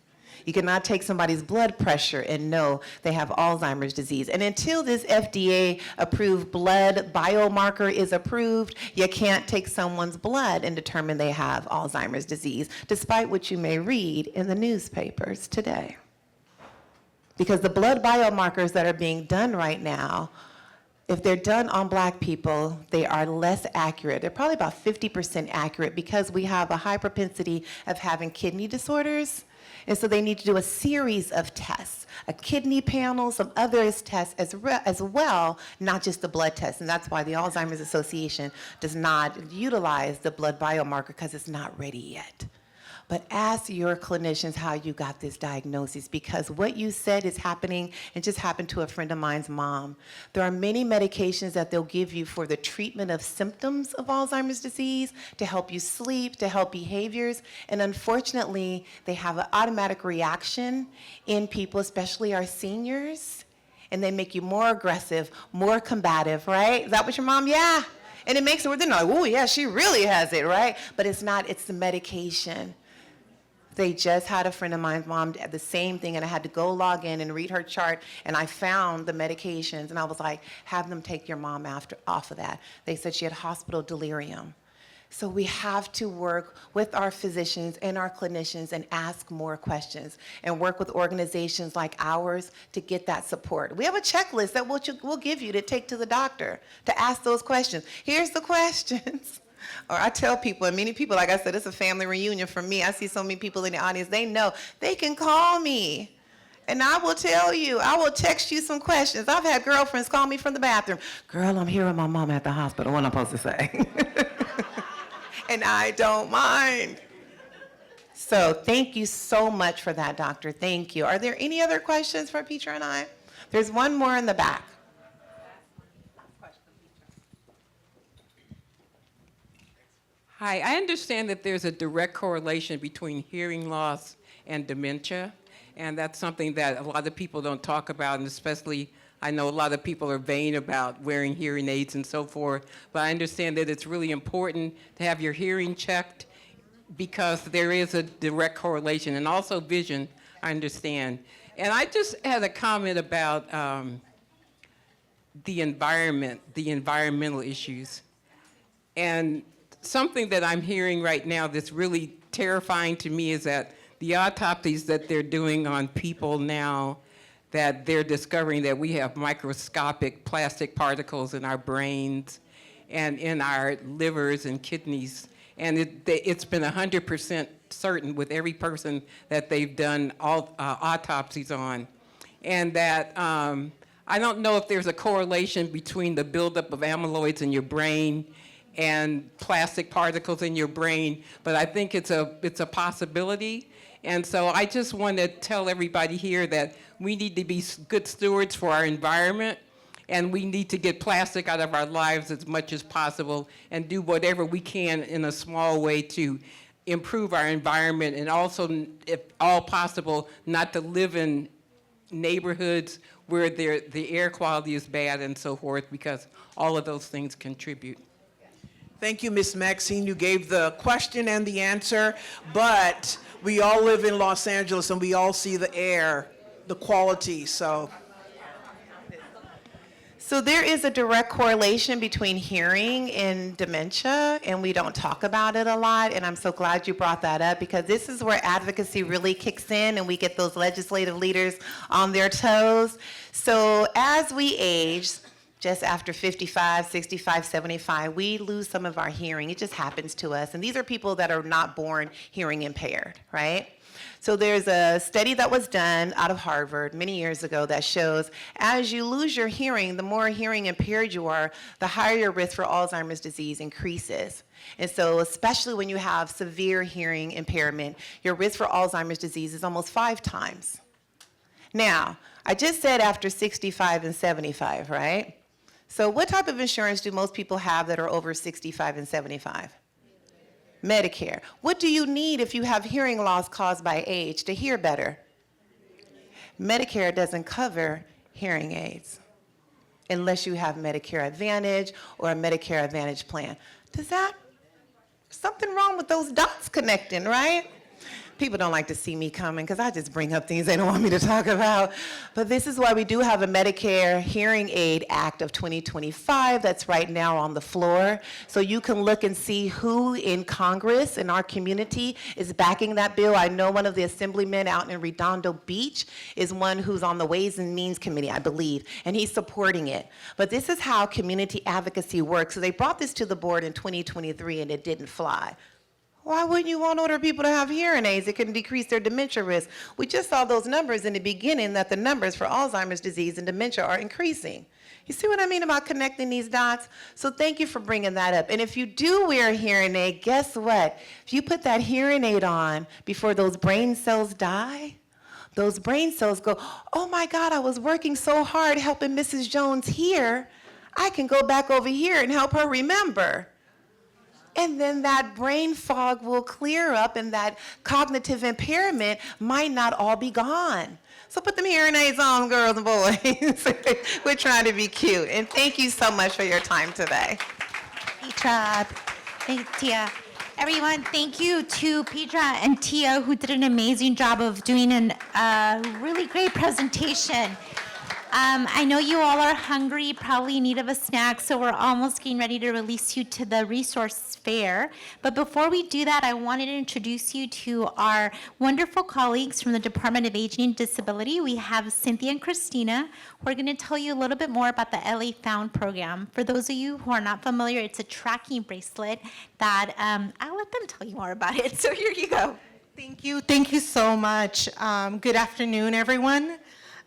You cannot take somebody's blood pressure and know they have Alzheimer's disease. And until this FDA-approved blood biomarker is approved, you can't take someone's blood and determine they have Alzheimer's disease, despite what you may read in the newspapers today. Because the blood biomarkers that are being done right now, if they're done on Black people, they are less accurate. They're probably about 50% accurate because we have a high propensity of having kidney disorders. And so they need to do a series of tests, a kidney panel, some others tests as well, not just the blood test. And that's why the Alzheimer's Association does not utilize the blood biomarker, because it's not ready yet. But ask your clinicians how you got this diagnosis, because what you said is happening. It just happened to a friend of mine's mom. There are many medications that they'll give you for the treatment of symptoms of Alzheimer's disease, to help you sleep, to help behaviors. And unfortunately, they have an automatic reaction in people, especially our seniors, and they make you more aggressive, more combative, right? Is that what your mom, yeah? And it makes it, they're like, oh yeah, she really has it, right? But it's not, it's the medication. They just had a friend of mine's mom had the same thing, and I had to go log in and read her chart, and I found the medications, and I was like, have them take your mom off of that. They said she had hospital delirium. So we have to work with our physicians and our clinicians and ask more questions, and work with organizations like ours to get that support. We have a checklist that we'll give you to take to the doctor to ask those questions. Here's the questions. Or I tell people, and many people, like I said, it's a family reunion for me. I see so many people in the audience, they know they can call me. And I will tell you, I will text you some questions. I've had girlfriends call me from the bathroom. Girl, I'm here with my mom at the hospital. What am I supposed to say? And I don't mind. So thank you so much for that, doctor. Thank you. Are there any other questions for Petra and I? There's one more in the back. Hi, I understand that there's a direct correlation between hearing loss and dementia, and that's something that a lot of people don't talk about, and especially I know a lot of people are vain about wearing hearing aids and so forth, but I understand that it's really important to have your hearing checked because there is a direct correlation, and also vision, I understand. And I just had a comment about the environment, the environmental issues. And something that I'm hearing right now that's really terrifying to me is that the autopsies that they're doing on people now, that they're discovering that we have microscopic plastic particles in our brains and in our livers and kidneys. And it's been 100% certain with every person that they've done all autopsies on. And that I don't know if there's a correlation between the buildup of amyloids in your brain and plastic particles in your brain, but I think it's a possibility. And so I just want to tell everybody here that we need to be good stewards for our environment, and we need to get plastic out of our lives as much as possible and do whatever we can in a small way to improve our environment, and also, if all possible, not to live in neighborhoods where the air quality is bad and so forth, because all of those things contribute. Thank you, Ms. Maxine. You gave the question and the answer, but we all live in Los Angeles and we all see the air, the quality, so. So there is a direct correlation between hearing and dementia, and we don't talk about it a lot, and I'm so glad you brought that up because this is where advocacy really kicks in and we get those legislative leaders on their toes. So as we age, just after 55, 65, 75, we lose some of our hearing. It just happens to us. And these are people that are not born hearing impaired, right? So there's a study that was done out of Harvard many years ago that shows as you lose your hearing, the more hearing impaired you are, the higher your risk for Alzheimer's disease increases. And so especially when you have severe hearing impairment, your risk for Alzheimer's disease is almost 5 times. Now, I just said after 65 and 75, right? So what type of insurance do most people have that are over 65 and 75? Medicare. What do you need if you have hearing loss caused by age to hear better? Medicare doesn't cover hearing aids unless you have Medicare Advantage or a Medicare Advantage plan. Something wrong with those dots connecting, right? People don't like to see me coming because I just bring up things they don't want me to talk about. But this is why we do have a Medicare Hearing Aid Act of 2025 that's right now on the floor. So you can look and see who in Congress in our community is backing that bill. I know one of the assemblymen out in Redondo Beach is one who's on the Ways and Means Committee, I believe, and he's supporting it. But this is how community advocacy works. So they brought this to the board in 2023 and it didn't fly. Why wouldn't you want older people to have hearing aids? It can decrease their dementia risk. We just saw those numbers in the beginning that the numbers for Alzheimer's disease and dementia are increasing. You see what I mean about connecting these dots? So thank you for bringing that up. And if you do wear a hearing aid, guess what? If you put that hearing aid on before those brain cells die, those brain cells go, oh my God, I was working so hard helping Mrs. Jones here. I can go back over here and help her remember. And then that brain fog will clear up and that cognitive impairment might not all be gone. So put them hearing aids on, girls and boys. We're trying to be cute. And thank you so much for your time today. Petra, Tia. Everyone, thank you to Petra and Tia who did an amazing job of doing a really great presentation. I know you all are hungry, probably in need of a snack, so we're almost getting ready to release you to the resource fair. But before we do that, I wanted to introduce you to our wonderful colleagues from the Department of Aging and Disability. We have Cynthia and Christina, who are going to tell you a little bit more about the LA Found program. For those of you who are not familiar, it's a tracking bracelet that I'll let them tell you more about it. So here you go. Thank you. Thank you so much. Good afternoon, everyone.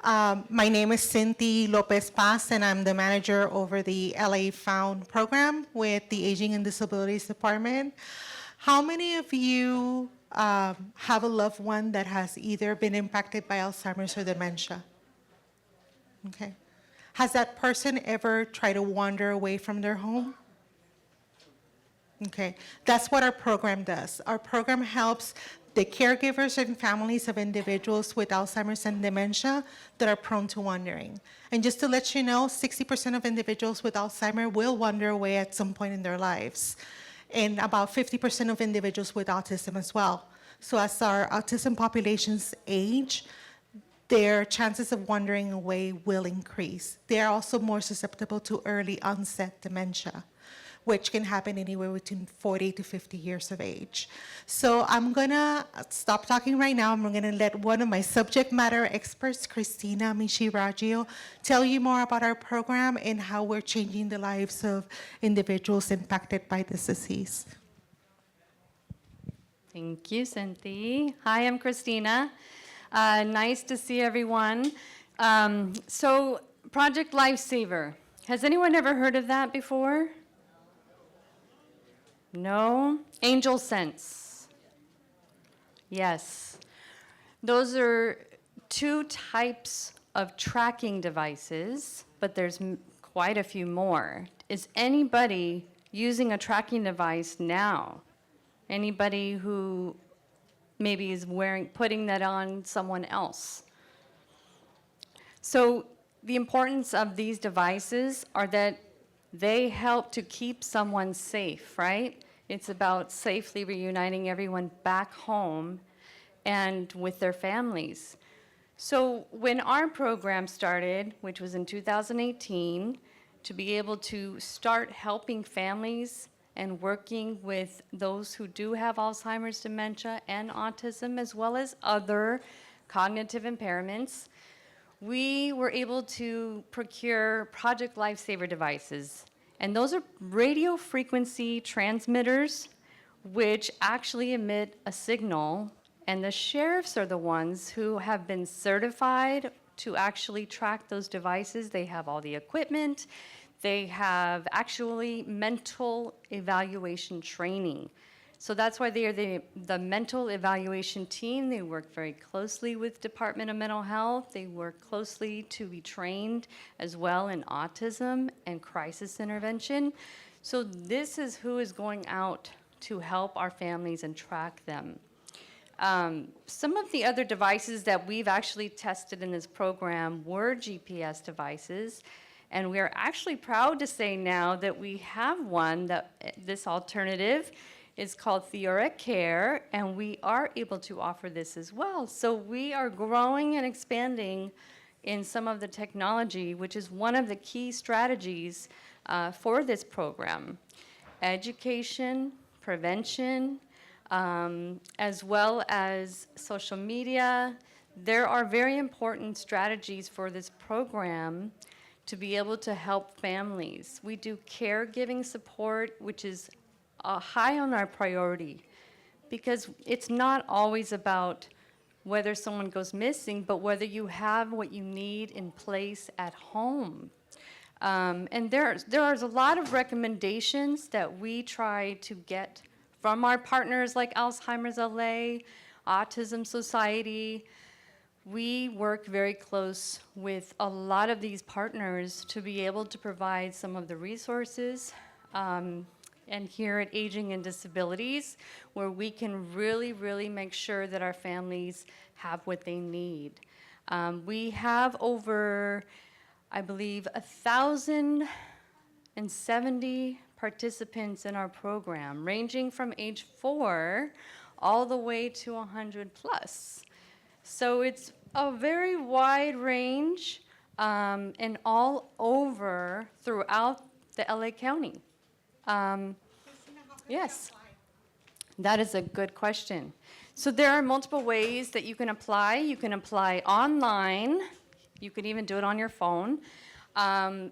My name is Cynthia Lopez Paz, and I'm the manager over the LA Found program with the Aging and Disabilities Department. How many of you have a loved one that has either been impacted by Alzheimer's or dementia? Okay. Has that person ever tried to wander away from their home? Okay. That's what our program does. Our program helps the caregivers and families of individuals with Alzheimer's and dementia that are prone to wandering. And just to let you know, 60% of individuals with Alzheimer will wander away at some point in their lives, and about 50% of individuals with autism as well. So as our autism populations age, their chances of wandering away will increase. They are also more susceptible to early onset dementia, which can happen anywhere between 40 to 50 years of age. So I'm gonna stop talking right now. I'm gonna let one of my subject matter experts, Christina Michiraggio, tell you more about our program and how we're changing the lives of individuals impacted by this disease. Thank you, Cynthia. Hi, I'm Christina. Nice to see everyone. So Project Lifesaver, has anyone ever heard of that before? No? Angel Sense. Yes. Those are 2 types of tracking devices, but there's quite a few more. Is anybody using a tracking device now? Anybody who maybe is putting that on someone else? So the importance of these devices are that they help to keep someone safe, right? It's about safely reuniting everyone back home and with their families. So when our program started, which was in 2018, to be able to start helping families and working with those who do have Alzheimer's, dementia, and autism, as well as other cognitive impairments. We were able to procure Project Lifesaver devices, and those are radio frequency transmitters which actually emit a signal, and the sheriffs are the ones who have been certified to actually track those devices. They have all the equipment. They have actually mental evaluation training. So that's why they are the mental evaluation team. They work very closely with Department of Mental Health. They work closely to be trained as well in autism and crisis intervention. So this is who is going out to help our families and track them. Some of the other devices that we've actually tested in this program were GPS devices, and we are actually proud to say now that we have one that this alternative is called Theora Care, and we are able to offer this as well. So we are growing and expanding in some of the technology, which is one of the key strategies for this program. Education, prevention, as well as social media. There are very important strategies for this program to be able to help families. We do caregiving support, which is high on our priority, because it's not always about whether someone goes missing, but whether you have what you need in place at home. And there are a lot of recommendations that we try to get from our partners like Alzheimer's LA, Autism Society. We work very close with a lot of these partners to be able to provide some of the resources. And here at Aging and Disabilities, where we can really, really make sure that our families have what they need. We have over, I believe, 1,070 participants in our program, ranging from age 4 all the way to 100 plus. So it's a very wide range and all over throughout the LA County. Yes, that is a good question. So there are multiple ways that you can apply. You can apply online. You can even do it on your phone.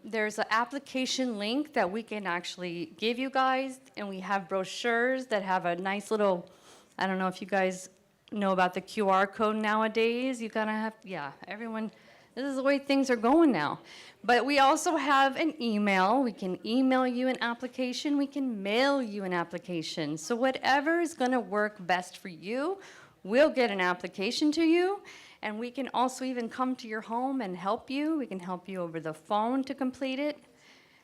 There's an application link that we can actually give you guys, and we have brochures that have a nice little, I don't know if you guys know about the QR code nowadays. You gotta have, yeah, everyone, this is the way things are going now. But we also have an email. We can email you an application. We can mail you an application. So whatever is gonna work best for you, we'll get an application to you. And we can also even come to your home and help you. We can help you over the phone to complete it.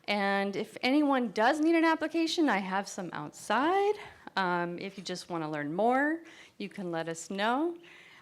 And if anyone does need an application, I have some outside. If you just want to learn more, you can let us know.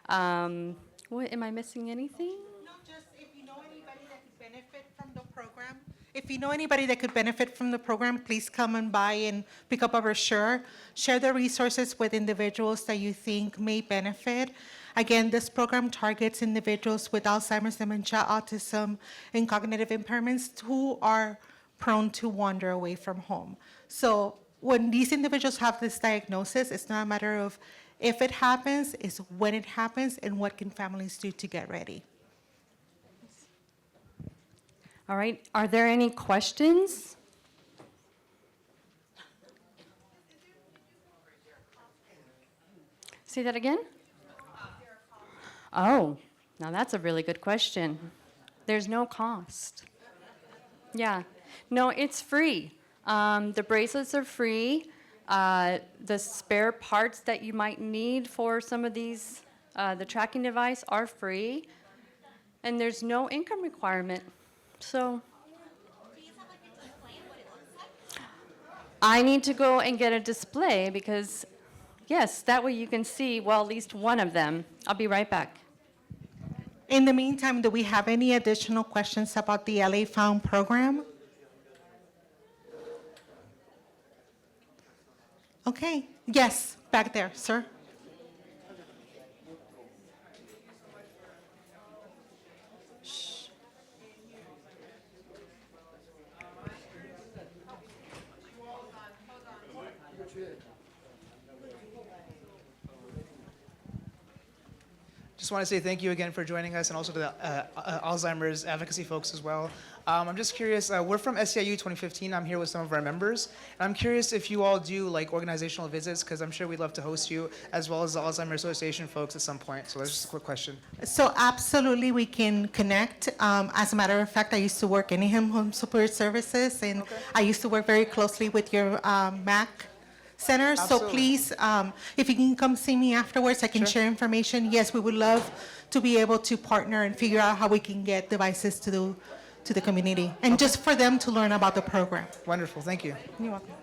Am I missing anything? No, just if you know anybody that could benefit from the program. If you know anybody that could benefit from the program, please come and buy and pick up a brochure. Share the resources with individuals that you think may benefit. Again, this program targets individuals with Alzheimer's, dementia, autism, and cognitive impairments who are prone to wander away from home. So when these individuals have this diagnosis, it's not a matter of if it happens, it's when it happens and what can families do to get ready. All right, are there any questions? Say that again? Oh, now that's a really good question. There's no cost. Yeah, no, it's free. The bracelets are free. The spare parts that you might need for some of these, the tracking device are free. And there's no income requirement. So I need to go and get a display because, yes, that way you can see, well, at least one of them. I'll be right back. In the meantime, do we have any additional questions about the LA Found program? Okay, yes, back there, sir. Just want to say thank you again for joining us, and also to the Alzheimer's advocacy folks as well. I'm just curious, we're from SEIU 2015. I'm here with some of our members. And I'm curious if you all do like organizational visits, because I'm sure we'd love to host you, as well as the Alzheimer's Association folks at some point. So that's just a quick question. So absolutely, we can connect. As a matter of fact, I used to work in Home Support Services, and I used to work very closely with your MAC center. So Absolutely. please, if you can come see me afterwards, I can Sure. share information. Yes, we would love to be able to partner and figure out how we can get devices to the community, and just for them to learn about the program. Wonderful, thank you. You're welcome.